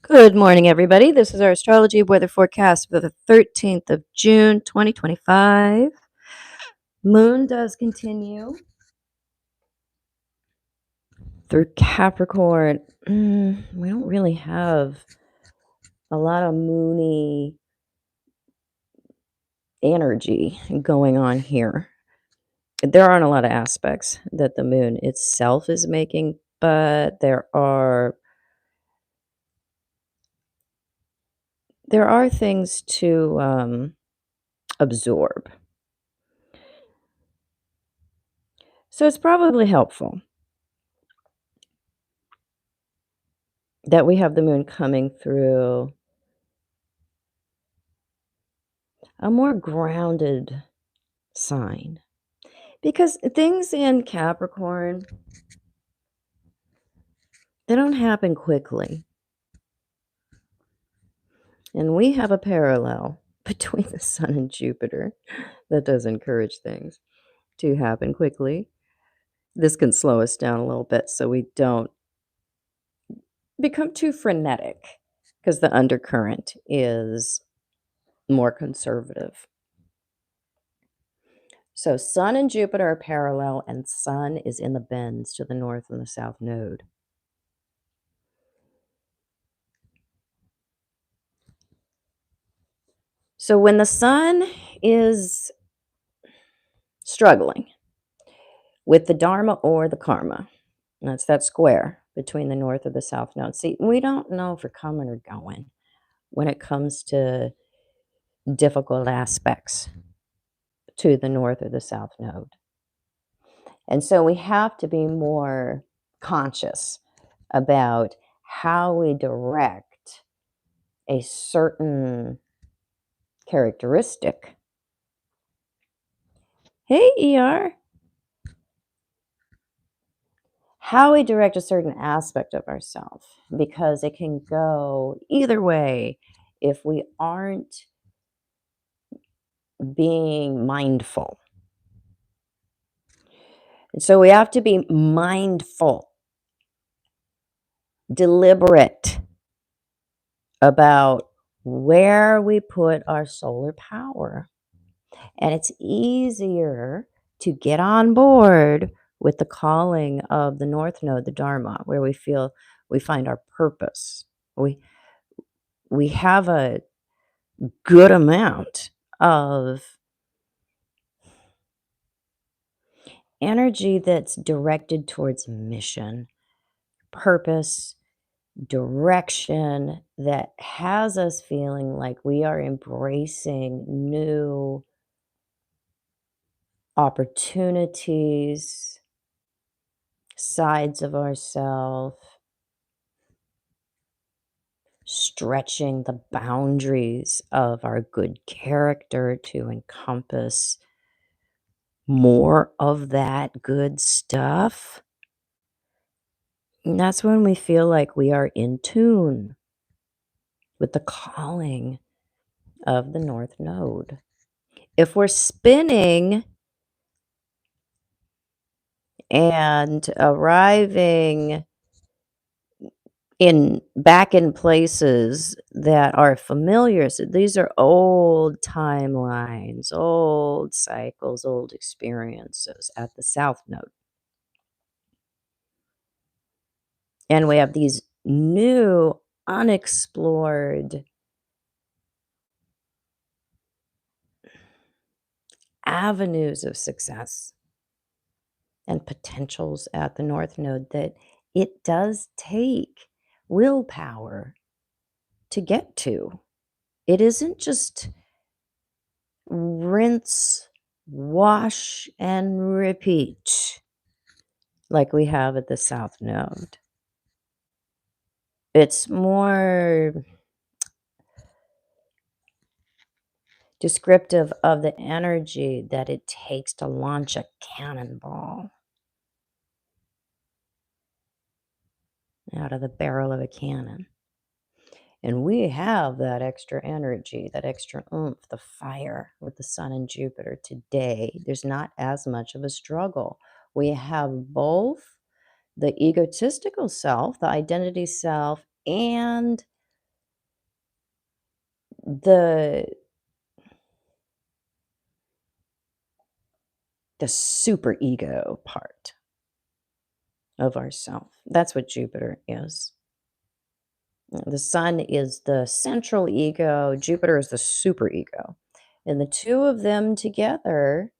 Good morning, everybody. This is our astrology weather forecast for the 13th of June, 2025. Moon does continue through Capricorn. We don't really have a lot of moony energy going on here. There aren't a lot of aspects that the moon itself is making, but there are things to absorb. So it's probably helpful that we have the moon coming through a more grounded sign because things in Capricorn, they don't happen quickly. And we have a parallel between the sun and Jupiter that does encourage things to happen quickly. This can slow us down a little bit so we don't become too frenetic because the undercurrent is more conservative. So sun and Jupiter are parallel, and sun is in the bends to the north and the south node. So when the sun is struggling with the dharma or the karma, that's that square between the north or the south node. See, we don't know if we're coming or going when it comes to difficult aspects to the north or the south node. And so we have to be more conscious about how we direct a certain characteristic. Hey, ER. How we direct a certain aspect of ourselves, because it can go either way if we aren't being mindful. And so we have to be mindful, deliberate about where we put our solar power. And it's easier to get on board with the calling of the North Node, the Dharma, where we feel we find our purpose. We have a good amount of energy that's directed towards mission, purpose, direction, that has us feeling like we are embracing new opportunities, sides of ourselves, stretching the boundaries of our good character to encompass more of that good stuff. And that's when we feel like we are in tune with the calling of the North Node. If we're spinning and arriving back in places that are familiar, so these are old timelines, old cycles, old experiences at the South Node. And we have these new unexplored avenues of success and potentials at the North Node that it does take willpower to get to. It isn't just rinse, wash, and repeat like we have at the South Node. It's more descriptive of the energy that it takes to launch a cannonball out of the barrel of a cannon. And we have that extra energy, that extra oomph, the fire with the sun and Jupiter today. There's not as much of a struggle. We have both the egotistical self, the identity self, and the the super ego part of ourself. That's what Jupiter is. The sun is the central ego, Jupiter is the super ego. And the two of them together,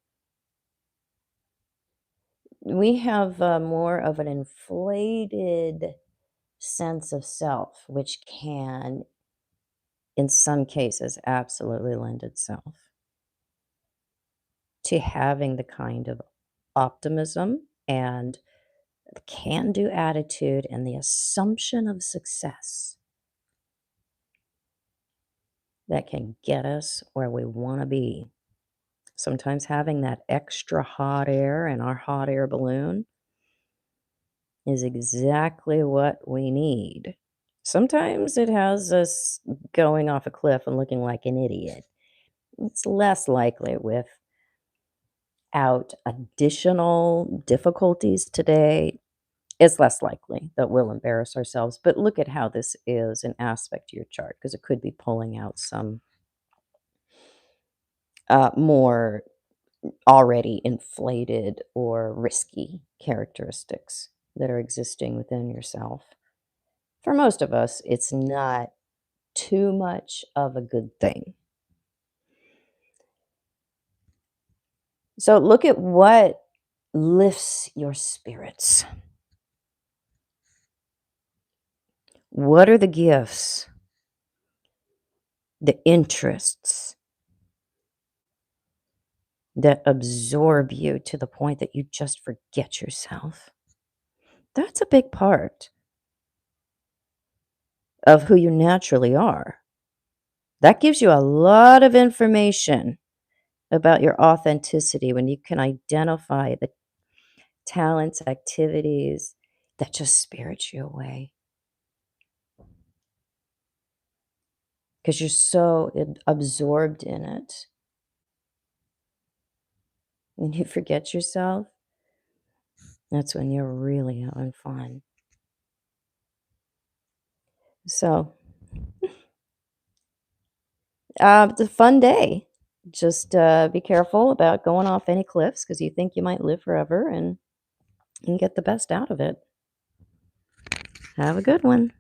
we have more of an inflated sense of self, which can, in some cases, absolutely lend itself to having the kind of optimism and the can do attitude and the assumption of success that can get us where we want to be. Sometimes having that extra hot air in our hot air balloon is exactly what we need. Sometimes it has us going off a cliff and looking like an idiot. It's less likely without additional difficulties today. It's less likely that we'll embarrass ourselves. But look at how this is an aspect to your chart because it could be pulling out some more already inflated or risky characteristics that are existing within yourself. For most of us, it's not too much of a good thing. So look at what lifts your spirits. What are the gifts, the interests that absorb you to the point that you just forget yourself? That's a big part of who you naturally are. That gives you a lot of information about your authenticity when you can identify the talents, activities that just spirit you away because you're so absorbed in it. When you forget yourself, that's when you're really having fun. So, it's a fun day. Just be careful about going off any cliffs because you think you might live forever and get the best out of it. Have a good one.